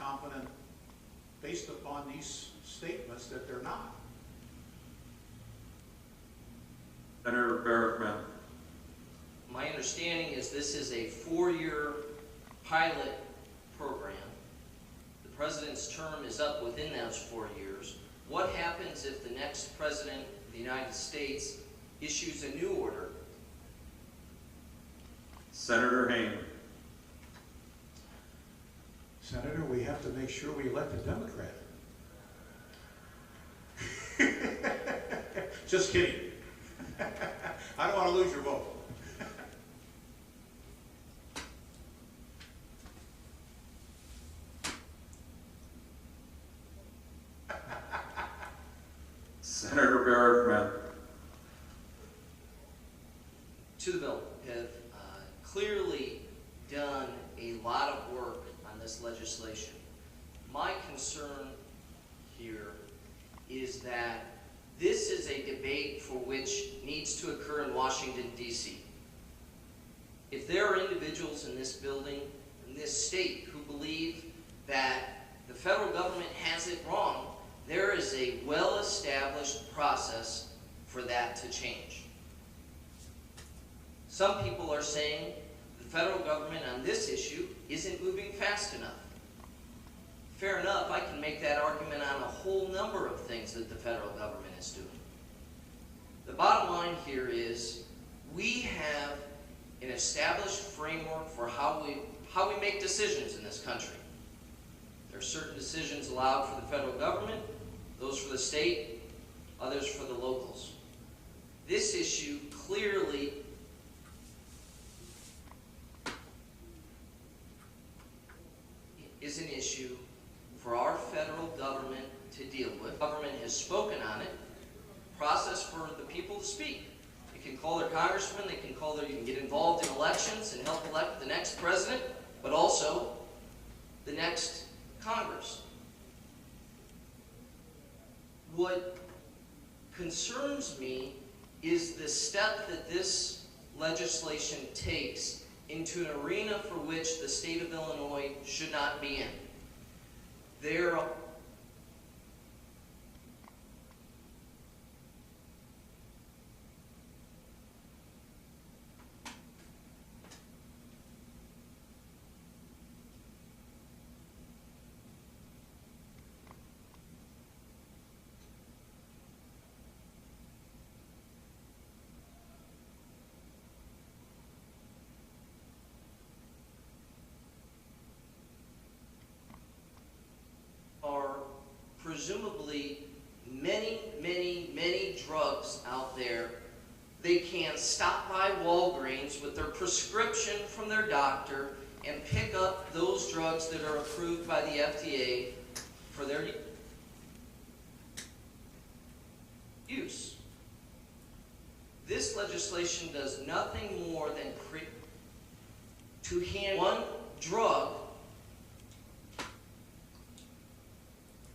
confident, based upon these statements, that they're not. Senator Barrett. My understanding is this is a 4-year pilot program. The president's term is up within those 4 years. What happens if the next president of the United States issues a new order? Senator Hayne. Senator, we have to make sure we elect a Democrat. Just kidding. I don't want to lose your vote. Senator Barrett. To the bill, have clearly done a lot of work on this legislation. My concern here is that this is a debate for which needs to occur in Washington, D.C. If there are individuals in this building, in this state, who believe that the federal government has it wrong, there is a well-established process for that to change. Some people are saying the federal government on this issue isn't moving fast enough. Fair enough, I can make that argument on a whole number of things that the federal government is doing. The bottom line here is we have an established framework for how we make decisions in this country. There are certain decisions allowed for the federal government, those for the state, others for the locals. This issue clearly is an issue for our federal government to deal with. The government has spoken on it. Process for the people to speak. They can call their congressman, you can get involved in elections and help elect the next president, but also the next Congress. What concerns me is the step that this legislation takes into an arena for which the state of Illinois should not be in. There are presumably many drugs out there. They can stop by Walgreens with their prescription from their doctor and pick up those drugs that are approved by the FDA for their use. This legislation does nothing more than to hand one drug,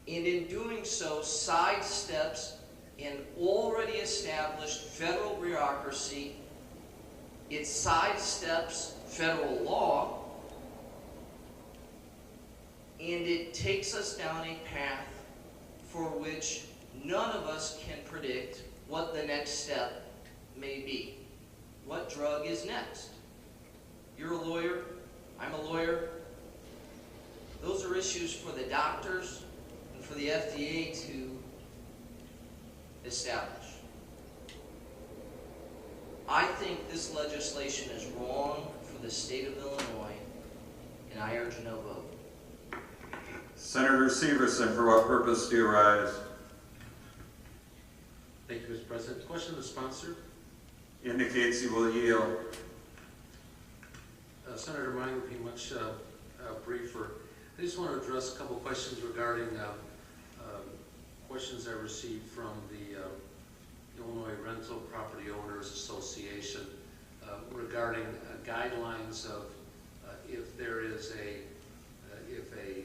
and in doing so sidesteps an already established federal bureaucracy. It sidesteps federal law, and it takes us down a path for which none of us can predict what the next step may be. What drug is next? You're a lawyer, I'm a lawyer. Those are issues for the doctors and for the FDA to establish. I think this legislation is wrong for the state of Illinois, and I urge a no vote. Senator Severson, for what purpose do you rise? Thank you, Mr. President. Question of the sponsor. Indicates he will yield. Senator, mine will be much briefer. I just want to address a couple questions regarding questions I received from the Illinois Rental Property Owners Association regarding guidelines of if there is if a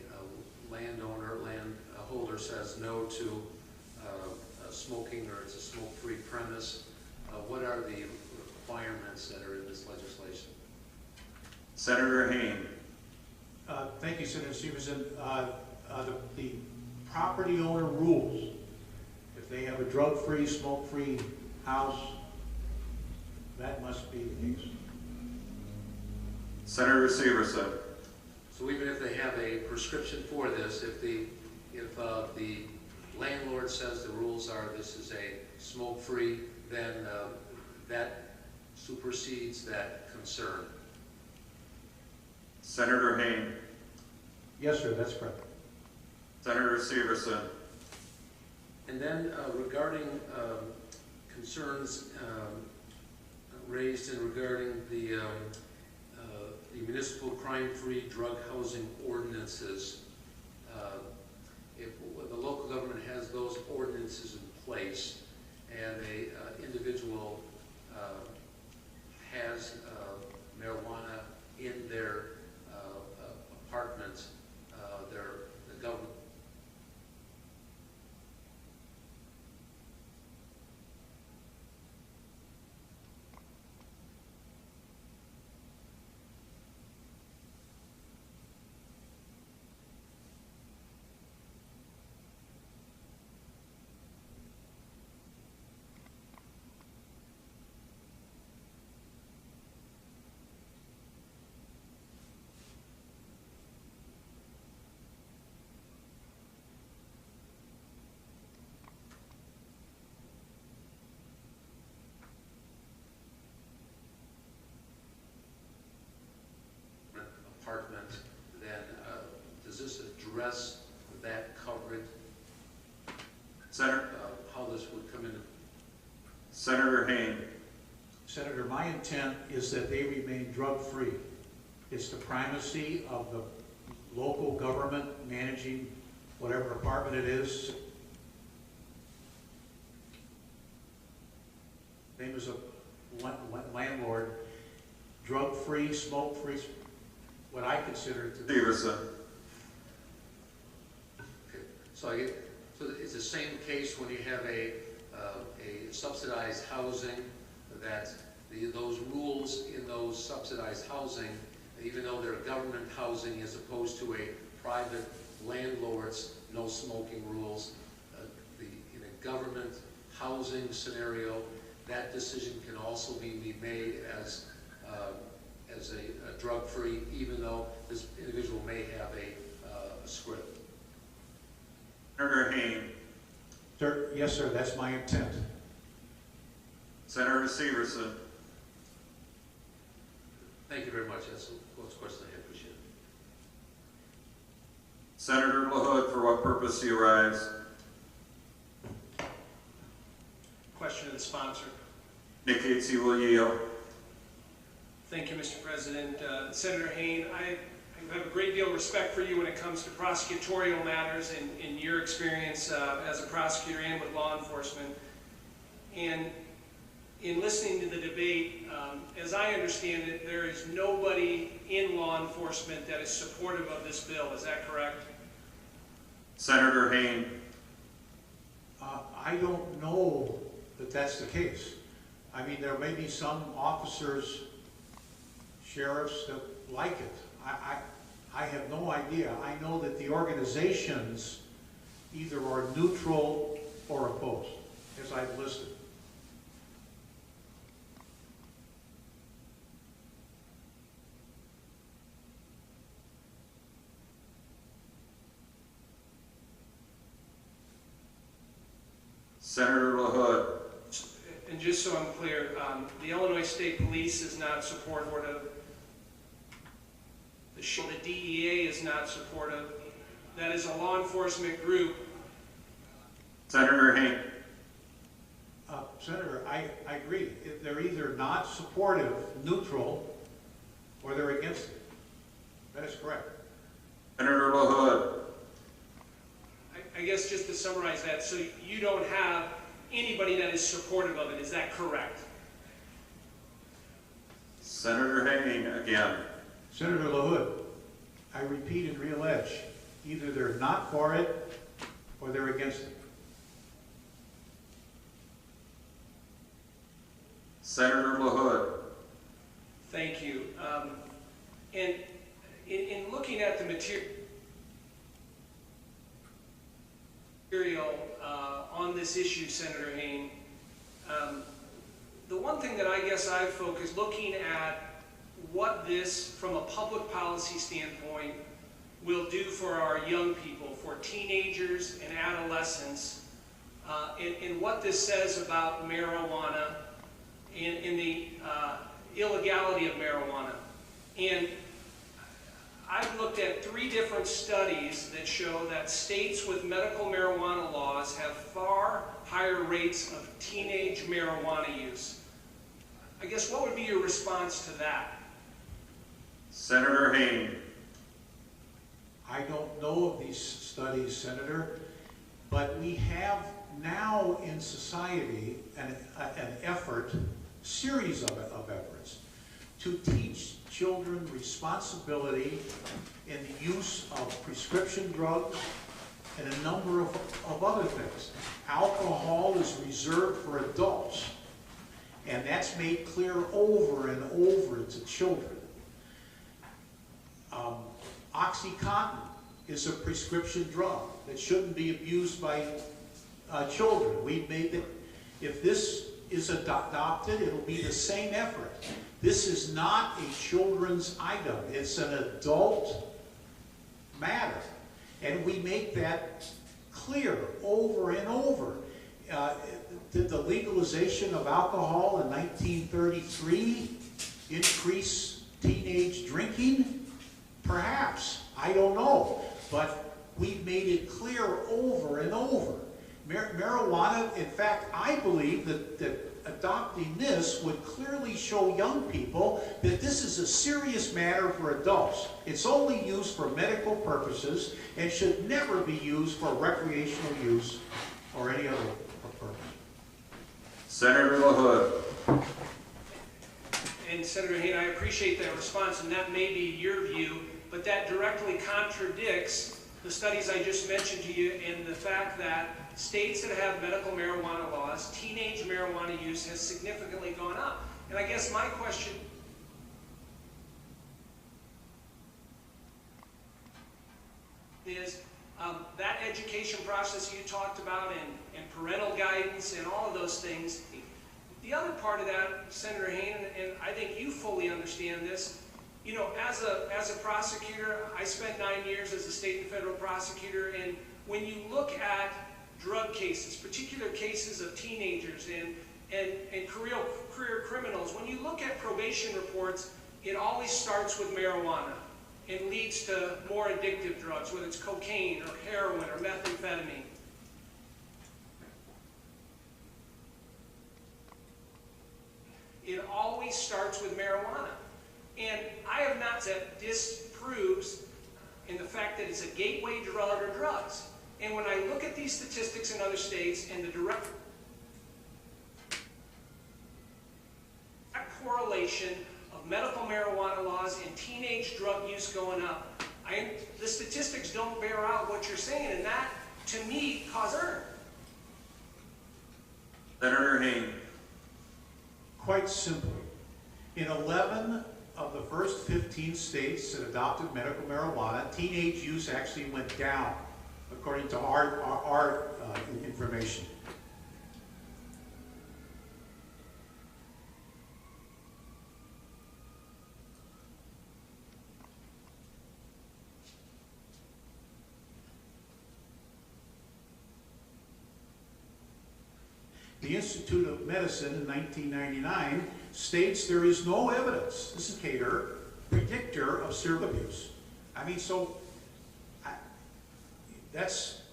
landholder says no to smoking, or it's a smoke-free premise, what are the requirements that are in this legislation? Senator Hayne. Thank you, Senator Severson. The property owner rules, if they have a drug-free, smoke-free house, that must be the case. Senator Severson. So even if they have a prescription for this, if the landlord says the rules are this is a smoke-free, then that supersedes that concern. Senator Hayne. Yes, sir, that's correct. Senator Severson. And then regarding concerns raised in regarding the municipal crime-free drug housing ordinances, if the local government has those ordinances in place and a individual has marijuana in their apartment, the government apartment, then does this address that coverage? Senator. How this would come into? Senator Hayne. Senator, my intent is that they remain drug-free. It's the primacy of the local government managing whatever apartment it is. Name is a landlord, drug-free, smoke-free, what I consider to be. Severson. Okay. So it's the same case when you have a subsidized housing, that those rules in those subsidized housing, even though they're government housing as opposed to a private landlord's no smoking rules, in a government housing scenario, that decision can also be made as a drug-free, even though this individual may have a script. Senator Hayne. Sir, yes, sir, that's my intent. Senator Severson. Thank you very much. That's the question I had. Appreciate it. Senator LaHood, for what purpose do you rise? Question to the sponsor. Nick Hatesy will yield. Thank you, Mr. President. Senator Hayne, I have a great deal of respect for you when it comes to prosecutorial matters in your experience as a prosecutor and with law enforcement. And in listening to the debate, as I understand it, there is nobody in law enforcement that is supportive of this bill. Is that correct? Senator Hayne. I don't know that that's the case. I mean, there may be some officers, sheriffs that like it. I have no idea. I know that the organizations either are neutral or opposed, as I've listed. Senator LaHood. And just so I'm clear, the Illinois State Police is not supportive. The DEA is not supportive. That is a law enforcement group. Senator Hayne. Senator, I agree. They're either not supportive, neutral, or they're against it. That is correct. Senator LaHood. I guess just to summarize that, so you don't have anybody that is supportive of it, is that correct? Senator Hayne again. Senator LaHood, I repeat and re-allege, either they're not for it or they're against it. Senator LaHood. Thank you. And in looking at the material on this issue, Senator Hayne, the one thing that I guess I've focused, looking at what this, from a public policy standpoint, will do for our young people, for teenagers and adolescents, and what this says about marijuana and the illegality of marijuana. And I've looked at 3 different studies that show that states with medical marijuana laws have far higher rates of teenage marijuana use. I guess what would be your response to that? Senator Hayne. I don't know of these studies, Senator, but we have now in society an effort, series of efforts, to teach children responsibility in the use of prescription drugs and a number of other things. Alcohol is reserved for adults, and that's made clear over and over to children. OxyContin is a prescription drug that shouldn't be abused by children. We've made it, if this is adopted, it'll be the same effort. This is not a children's item. It's an adult matter. And we make that clear over and over. Did the legalization of alcohol in 1933 increase teenage drinking? Perhaps. I don't know. But we've made it clear over and over. Marijuana, in fact, I believe that adopting this would clearly show young people that this is a serious matter for adults. It's only used for medical purposes and should never be used for recreational use or any other purpose. Senator LaHood. And Senator Hayne, I appreciate that response, and that may be your view, but that directly contradicts the studies I just mentioned to you and the fact that states that have medical marijuana laws, teenage marijuana use has significantly gone up. And I guess my question is that education process you talked about and parental guidance and all of those things. The other part of that, Senator Hayne, and I think you fully understand this, you know, as a prosecutor, I spent 9 years as a state and federal prosecutor, and when you look at drug cases, particular cases of teenagers and career criminals, when you look at probation reports, it always starts with marijuana and leads to more addictive drugs, whether it's cocaine or heroin or methamphetamine. It always starts with marijuana. And I have not said this proves in the fact that it's a gateway drug or drugs. And when I look at these statistics in other states and the direct correlation of medical marijuana laws and teenage drug use going up, the statistics don't bear out what you're saying, and that, to me, causes concern. Senator Hayne. Quite simply, in 11 of the first 15 states that adopted medical marijuana, teenage use actually went down, according to our information. The Institute of Medicine in 1999 states there is no evidence, this is Cater, predictor of serial abuse. I mean, so that's,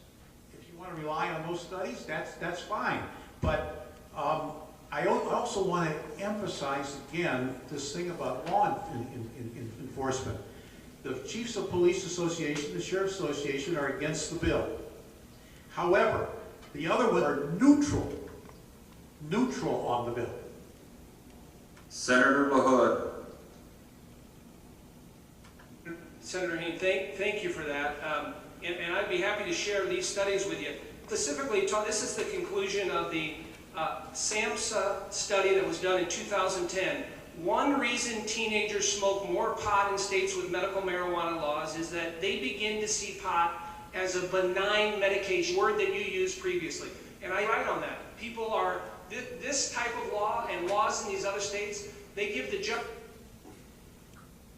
if you want to rely on those studies, that's fine. But I also want to emphasize again this thing about law enforcement. The Chiefs of Police Association, the Sheriff's Association are against the bill. However, the other ones are neutral on the bill. Senator LaHood. Senator Hayne, thank you for that. And I'd be happy to share these studies with you. Specifically, this is the conclusion of the SAMHSA study that was done in 2010. one reason teenagers smoke more pot in states with medical marijuana laws is that they begin to see pot as a benign medication, word that you used previously. And I write on that. People are, this type of law and laws in these other states, they give the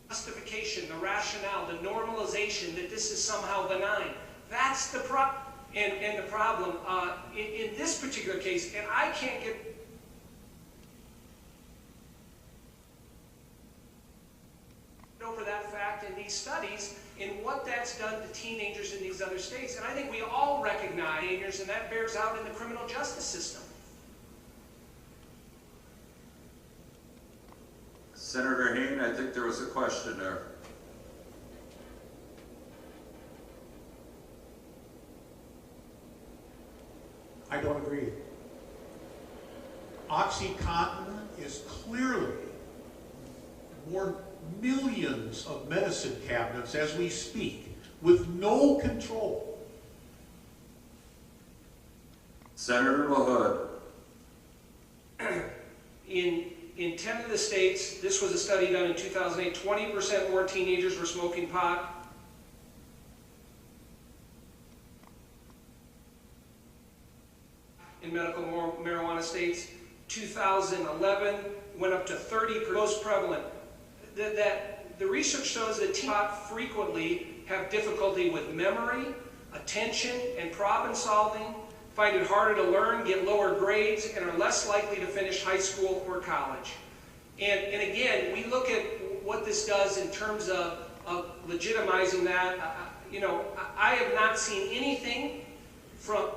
justification, the rationale, the normalization that this is somehow benign. That's the problem. And the problem in this particular case, and I can't get over that fact in these studies and what that's done to teenagers in these other states. And I think we all recognize teenagers, and that bears out in the criminal justice system. Senator Hayne, I think there was a question there. I don't agree. OxyContin is clearly more millions of medicine cabinets as we speak with no control. Senator LaHood. In 10 of the states, this was a study done in 2008, 20% more teenagers were smoking pot. In medical marijuana states, 2011 went up to 30%, most prevalent. The research shows that teen pot frequently have difficulty with memory, attention, and problem solving, find it harder to learn, get lower grades, and are less likely to finish high school or college. And again, we look at what this does in terms of legitimizing that. You know, I have not seen anything from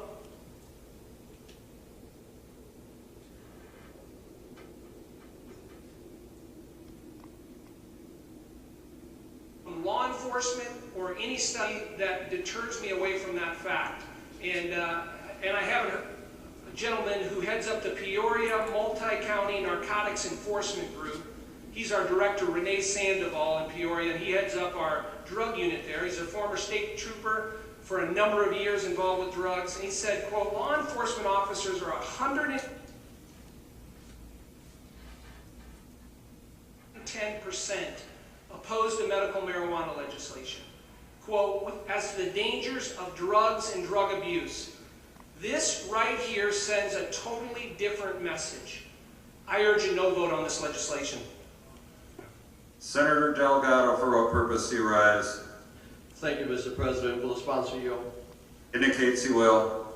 law enforcement or any study that deters me away from that fact. And I have a gentleman who heads up the Peoria Multi-County Narcotics Enforcement Group. He's our director, Renee Sandoval in Peoria, and he heads up our drug unit there. He's a former state trooper for a number of years involved with drugs. And he said, quote, law enforcement officers are 110% opposed to medical marijuana legislation. Quote, as to the dangers of drugs and drug abuse. This right here sends a totally different message. I urge a no vote on this legislation. Senator Delgado, for what purpose do you rise? Thank you, Mr. President. Will the sponsor yield? Indicates he will.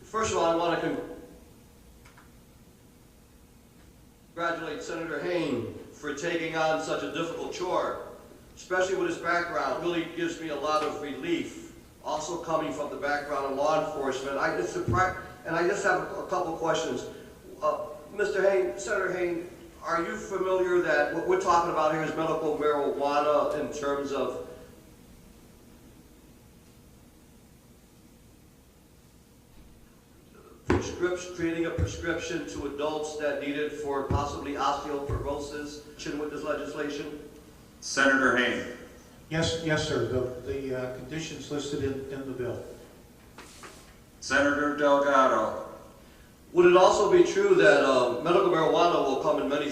First of all, I want to congratulate Senator Hayne for taking on such a difficult chore, especially with his background. It really gives me a lot of relief, also coming from the background of law enforcement. I just have a couple questions. Mr. Hayne, Senator Hayne, are you familiar that what we're talking about here is medical marijuana in terms of creating a prescription to adults that need it for possibly osteoporosis with this legislation? Senator Hayne. Yes, sir. The conditions listed in the bill. Senator Delgado. Would it also be true that medical marijuana will come in many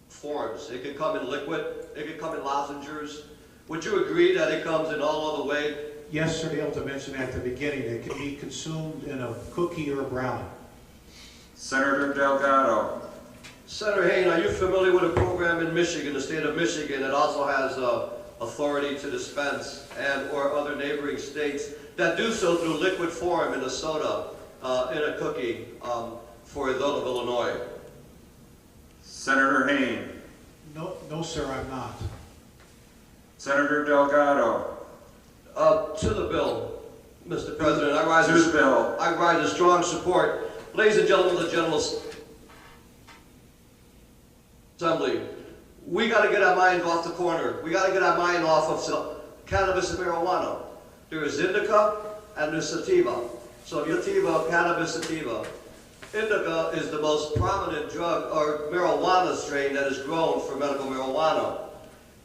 forms? It could come in liquid, it could come in lozenges. Would you agree that it comes in all other ways? Yes, sir. Failed to mention at the beginning, it can be consumed in a cookie or a brownie. Senator Delgado. Senator Hayne, are you familiar with a program in Michigan, the state of Michigan, that also has authority to dispense and or other neighboring states that do so through liquid form in a soda, in a cookie for adult of Illinois? Senator Hayne. No, sir, I'm not. Senator Delgado. To the bill, Mr. President, I rise in strong support. Ladies and gentlemen of the General Assembly, we got to get our minds off the corner. We got to get our mind off of cannabis and marijuana. There is indica and there's sativa. So sativa, cannabis, sativa. Indica is the most prominent drug or marijuana strain that is grown for medical marijuana.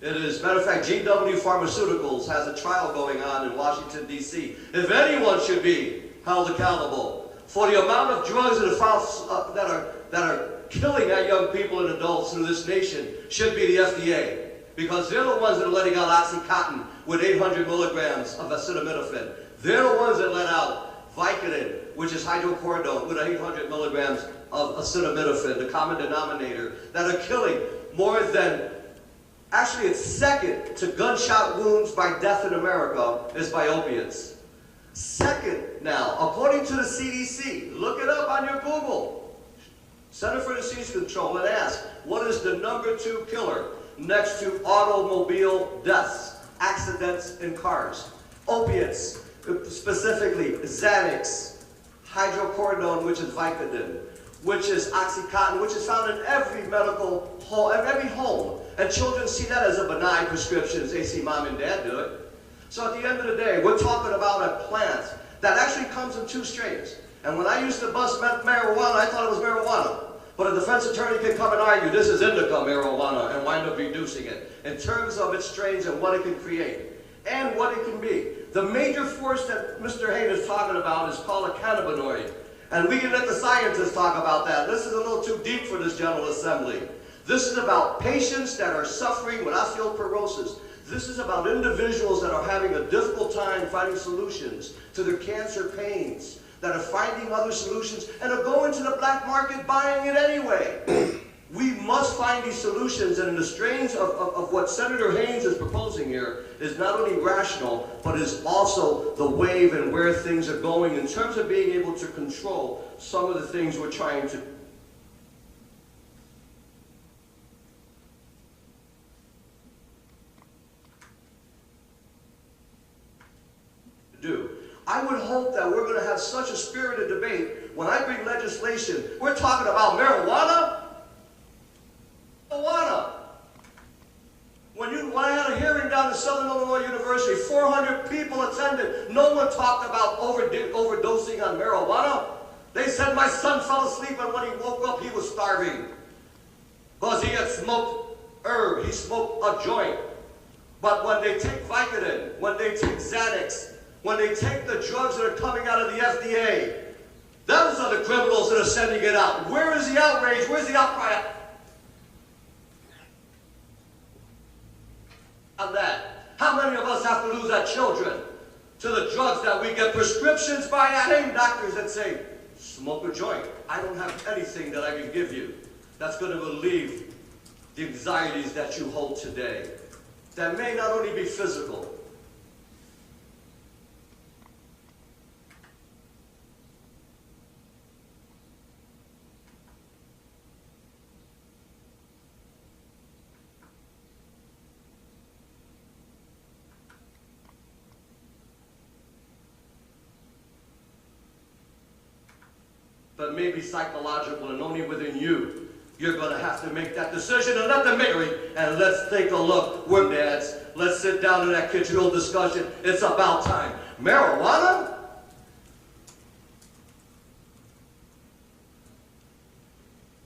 It is, matter of fact, GW Pharmaceuticals has a trial going on in Washington, D.C. If anyone should be held accountable. For the amount of drugs that are found, that are killing our young people and adults in this nation should be the FDA, because they're the ones that are letting out OxyContin with 800 milligrams of acetaminophen. They're the ones that let out Vicodin, which is hydrocodone, with 800 milligrams of acetaminophen, the common denominator, that are killing more than, actually it's second to gunshot wounds by death in America is by opiates. Second now, according to the CDC, look it up on your Google, Center for Disease Control, and ask, what is the #2 killer next to automobile deaths, accidents in cars? Opiates, specifically Xanax, hydrocodone, which is Vicodin, which is OxyContin, which is found in every medical home, every home. And children see that as a benign prescription, as they see mom and dad do it. So at the end of the day, we're talking about a plant that actually comes in 2 strains. And when I used to bust marijuana, I thought it was marijuana. But a defense attorney can come and argue this is indica marijuana and wind up reducing it in terms of its strains and what it can create and what it can be. The major force that Mr. Hain is talking about is called a cannabinoid. And we can let the scientists talk about that. This is a little too deep for this General Assembly. This is about patients that are suffering with osteoporosis. This is about individuals that are having a difficult time finding solutions to their cancer pains, that are finding other solutions and are going to the black market buying it anyway. We must find these solutions, and the strains of what Senator Haynes is proposing here is not only rational, but is also the wave and where things are going in terms of being able to control some of the things we're trying to do. I would hope that we're going to have such a spirited debate when I bring legislation. We're talking about marijuana. When I had a hearing down at Southern Illinois University, 400 people attended. No one talked about overdosing on marijuana. They said my son fell asleep and when he woke up he was starving because he had smoked herb, he smoked a joint. But when they take Vicodin, when they take Xanax, when they take the drugs that are coming out of the FDA, those are the criminals that are sending it out. Where is the outrage? Where's the outcry on that? How many of us have to lose our children to the drugs that we get prescriptions by same doctors that say, smoke a joint. I don't have anything that I can give you that's going to relieve the anxieties that you hold today. That may not only be physical, but maybe psychological, and only within you. You're going to have to make that decision and let them make it. And let's take a look. We're dads. Let's sit down in that kitchen discussion. It's about time. Marijuana?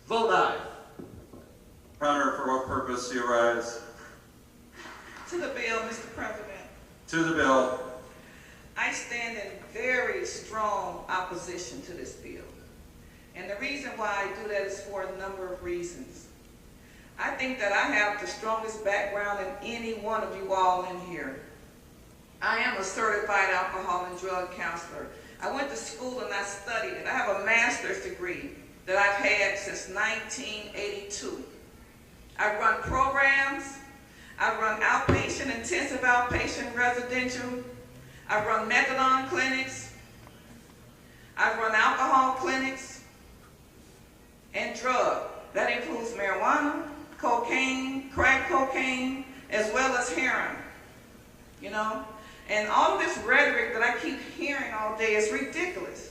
Vote aye. Honor, for what purpose do you rise? To the bill, Mr. President. To the bill. I stand in very strong opposition to this bill. And the reason why I do that is for a number of reasons. I think that I have the strongest background than any one of you all in here. I am a certified alcohol and drug counselor. I went to school and I studied it. I have a master's degree that I've had since 1982. I run programs. I run outpatient, intensive outpatient, residential. I run methadone clinics. I run alcohol clinics. And drug. That includes marijuana, cocaine, crack cocaine, as well as heroin. You know? And all of this rhetoric that I keep hearing all day is ridiculous.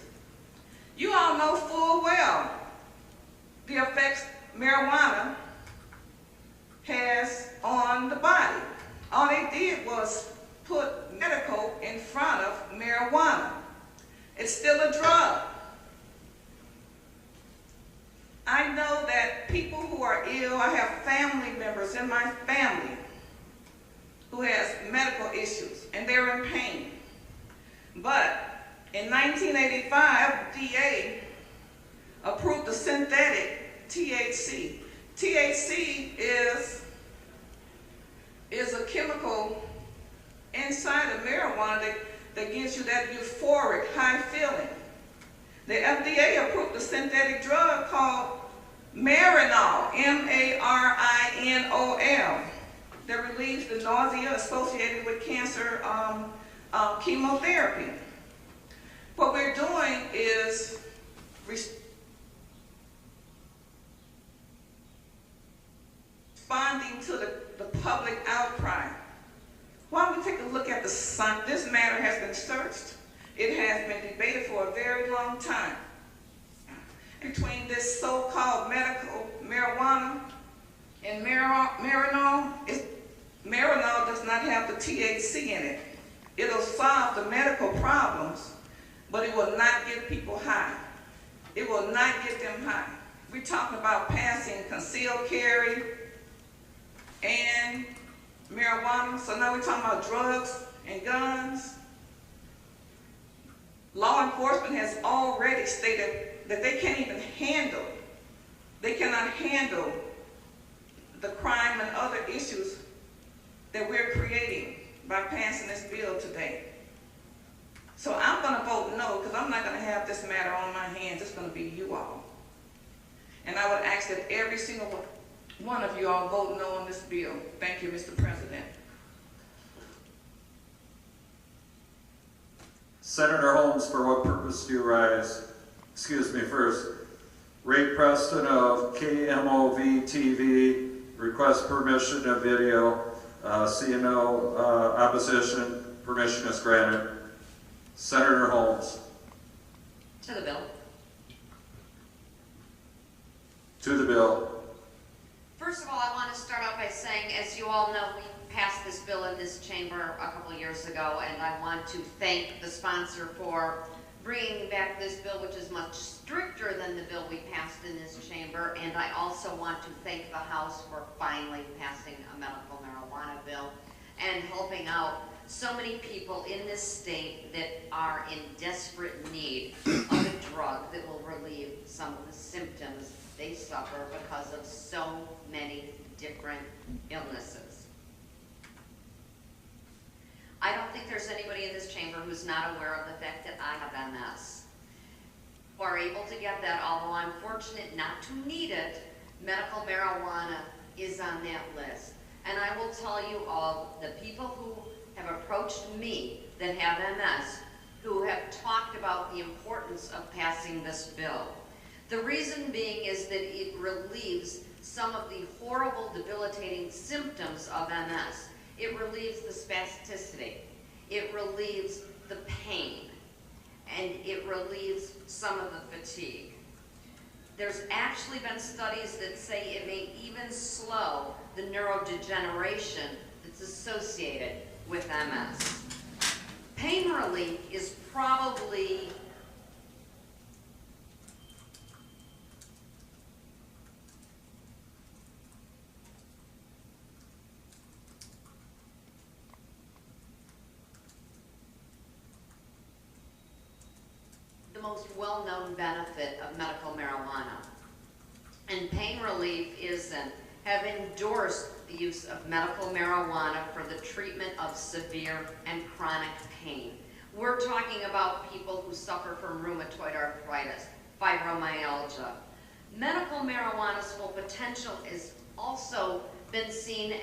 You all know full well the effects marijuana has on the body. All they did was put medical in front of marijuana. It's still a drug. I know that people who are ill, I have family members in my family who has medical issues and they're in pain. But In 1985, FDA approved the synthetic THC. THC is a chemical inside of marijuana that gives you that euphoric high feeling. The FDA approved a synthetic drug called Marinol, M-A-R-I-N-O-L, that relieves the nausea associated with cancer chemotherapy. What we're doing is responding to the public outcry. Why don't we take a look at the science? This matter has been searched. It has been debated for a very long time between this so-called medical marijuana and Marinol. Marinol does not have the THC in it. It'll solve the medical problems, but it will not get people high. It will not get them high. We're talking about passing concealed carry and marijuana. So now we're talking about drugs and guns. Law enforcement has already stated that they can't even handle, they cannot handle the crime and other issues that we're creating by passing this bill today. So I'm going to vote no, because I'm not going to have this matter on my hands. It's going to be you all. And I would ask that every single one of you all vote no on this bill. Thank you, Mr. President. Senator Holmes, for what purpose do you rise? Excuse me, first. Ray Preston of KMOV TV requests permission of video. Seeing no opposition, permission is granted. Senator Holmes. To the bill. To the bill. First of all, I want to start out by saying, as you all know, we passed this bill in this chamber a couple of years ago, and I want to thank the sponsor for bringing back this bill, which is much stricter than the bill we passed in this chamber, and I also want to thank the House for finally passing a medical marijuana bill and helping out so many people in this state that are in desperate need of a drug that will relieve some of the symptoms they suffer because of so many different illnesses. I don't think there's anybody in this chamber who's not aware of the fact that I have MS. Who are able to get that, although I'm fortunate not to need it, medical marijuana is on that list. And I will tell you all, the people who have approached me that have MS, who have talked about the importance of passing this bill. The reason being is that it relieves some of the horrible, debilitating symptoms of MS. It relieves the spasticity, it relieves the pain, and it relieves some of the fatigue. There's actually been studies that say it may even slow the neurodegeneration that's associated with MS. Pain relief is probably the most well-known benefit of medical marijuana. And pain relief isn't. Have endorsed the use of medical marijuana for the treatment of severe and chronic pain. We're talking about people who suffer from rheumatoid arthritis, fibromyalgia. Medical marijuana's full potential has also been seen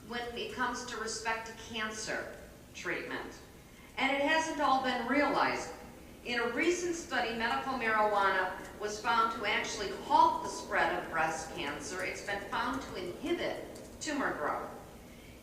when it comes to respect to cancer treatment. And it hasn't all been realized. In a recent study, medical marijuana was found to actually halt the spread of breast cancer. It's been found to inhibit tumor growth.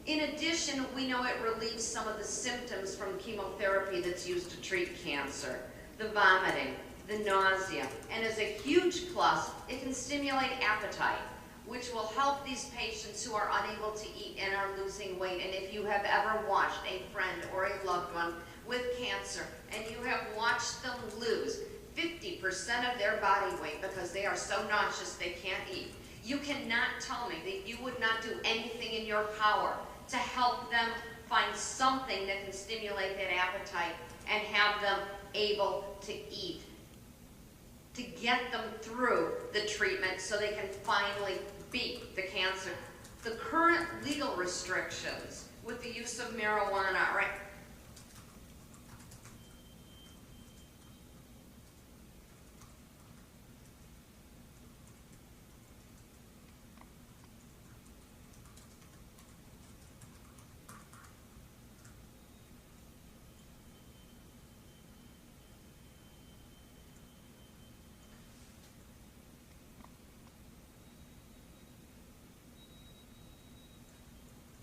In addition, we know it relieves some of the symptoms from chemotherapy that's used to treat cancer, the vomiting, the nausea, and as a huge plus, it can stimulate appetite, which will help these patients who are unable to eat and are losing weight. And if you have ever watched a friend or a loved one with cancer, and you have watched them lose 50% of their body weight because they are so nauseous they can't eat, you cannot tell me that you would not do anything in your power to help them find something that can stimulate that appetite and have them able to eat, to get them through the treatment so they can finally beat the cancer. The current legal restrictions with the use of marijuana, right?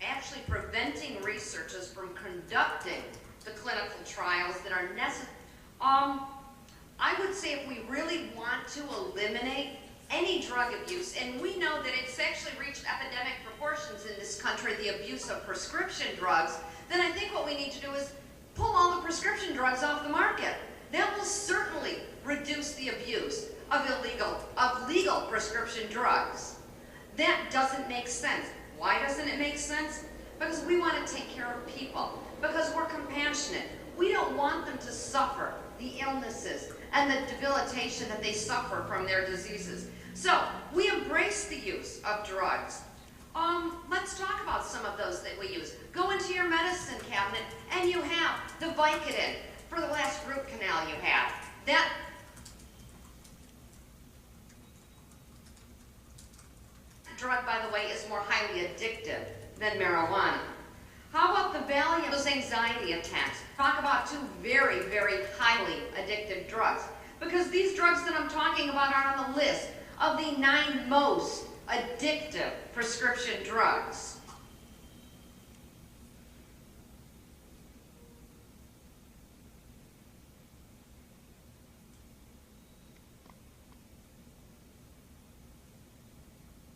Actually preventing researchers from conducting the clinical trials that are necessary. I would say if we really want to eliminate any drug abuse, and we know that it's actually reached epidemic proportions in this country, the abuse of prescription drugs, then I think what we need to do is pull all the prescription drugs off the market. That will certainly reduce the abuse of legal prescription drugs. That doesn't make sense. Why doesn't it make sense? Because we want to take care of people. Because we're compassionate. We don't want them to suffer the illnesses and the debilitation that they suffer from their diseases. So, we embrace the use of drugs. Let's talk about some of those that we use. Go into your medicine cabinet and you have the Vicodin for the last root canal you had. That drug, by the way, is more highly addictive than marijuana. How about the Valium, those anxiety attacks? Talk about two very, very highly addictive drugs. Because these drugs that I'm talking about are on the list of the 9 most addictive prescription drugs.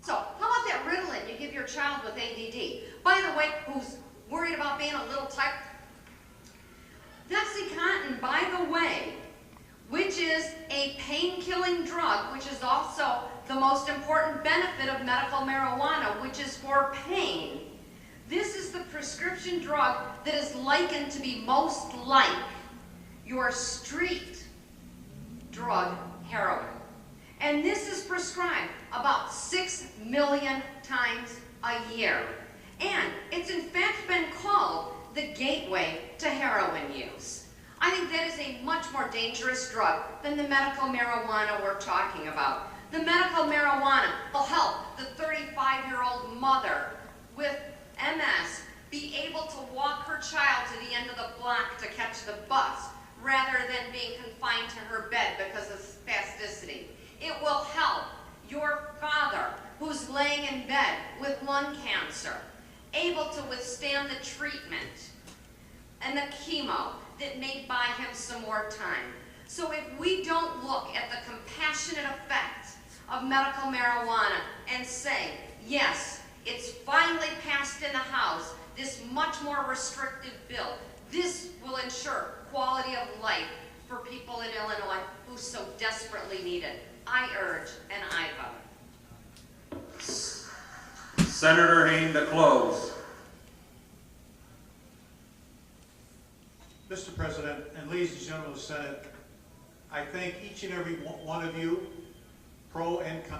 So, how about that Ritalin you give your child with ADD? By the way, who's worried about being a little tight? OxyContin, by the way, which is a pain-killing drug, which is also the most important benefit of medical marijuana, which is for pain. This is the prescription drug that is likened to be most like your street drug heroin. And this is prescribed about 6 million times a year. And it's in fact been called the gateway to heroin use. I think that is a much more dangerous drug than the medical marijuana we're talking about. The medical marijuana will help the 35-year-old mother with MS be able to walk her child to the end of the block to catch the bus, rather than being confined to her bed because of spasticity. It will help your father who's laying in bed with lung cancer, able to withstand the treatment and the chemo that may buy him some more time. So if we don't look at the compassionate effect of medical marijuana and say, yes, it's finally passed in the House, this much more restrictive bill, this will ensure quality of life for people in Illinois who so desperately need it. I urge and I vote. Senator Hayne to close. Mr. President, and ladies and gentlemen of the Senate, I thank each and every one of you, pro and con.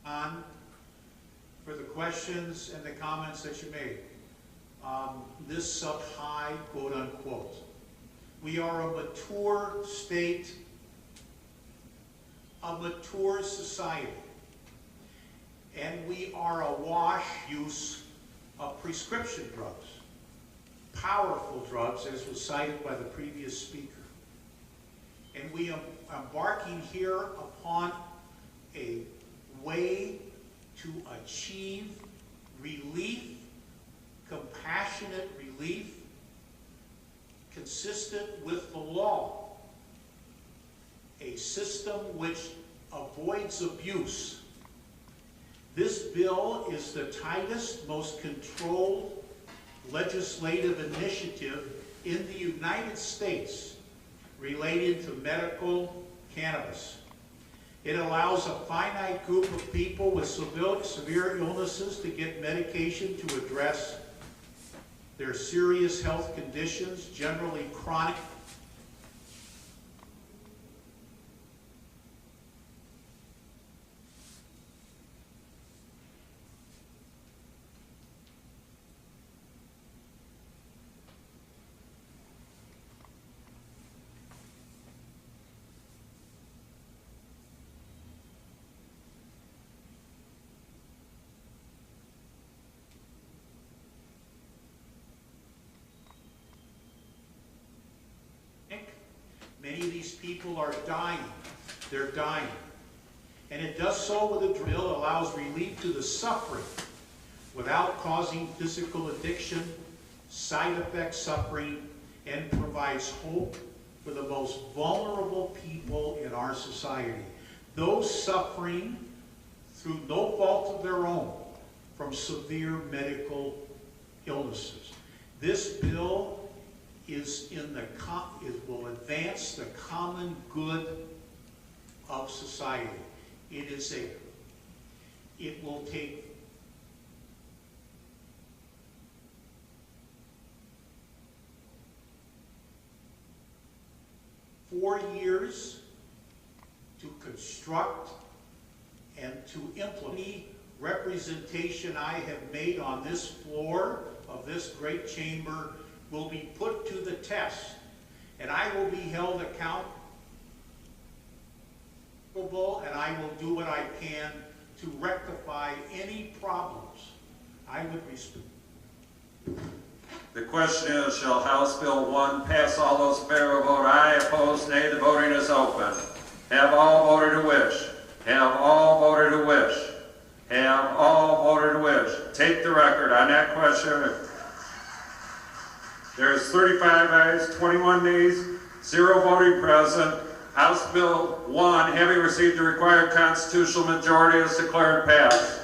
On for the questions and the comments that you made. This sub-high, quote unquote. We are a mature state, a mature society, and we are awash use of prescription drugs, powerful drugs, as was cited by the previous speaker. And we are embarking here upon a way to achieve relief, compassionate relief, consistent with the law, a system which avoids abuse. This bill is the tightest, most controlled legislative initiative in the United States related to medical cannabis. It allows a finite group of people with severe illnesses to get medication to address their serious health conditions, generally chronic. Many of these people are dying. They're dying. And it does so with a drill, allows relief to the suffering without causing physical addiction, side effect suffering, and provides hope for the most vulnerable people in our society. Those suffering through no fault of their own from severe medical illnesses. This bill is it will advance the common good of society. It will take four years to construct and to implement. Any representation I have made on this floor of this great chamber will be put to the test, and I will be held accountable, and I will do what I can to rectify any problems. I would respect. The question is, shall House Bill 1 pass? All those in favor vote aye, opposed nay. The voting is open. Have all voted who wish? Have all voted who wish? Have all voted who wish? Take the record on that question. There's 35 ayes, 21 nays, 0 voting present. House Bill 1, having received the required constitutional majority, is declared passed.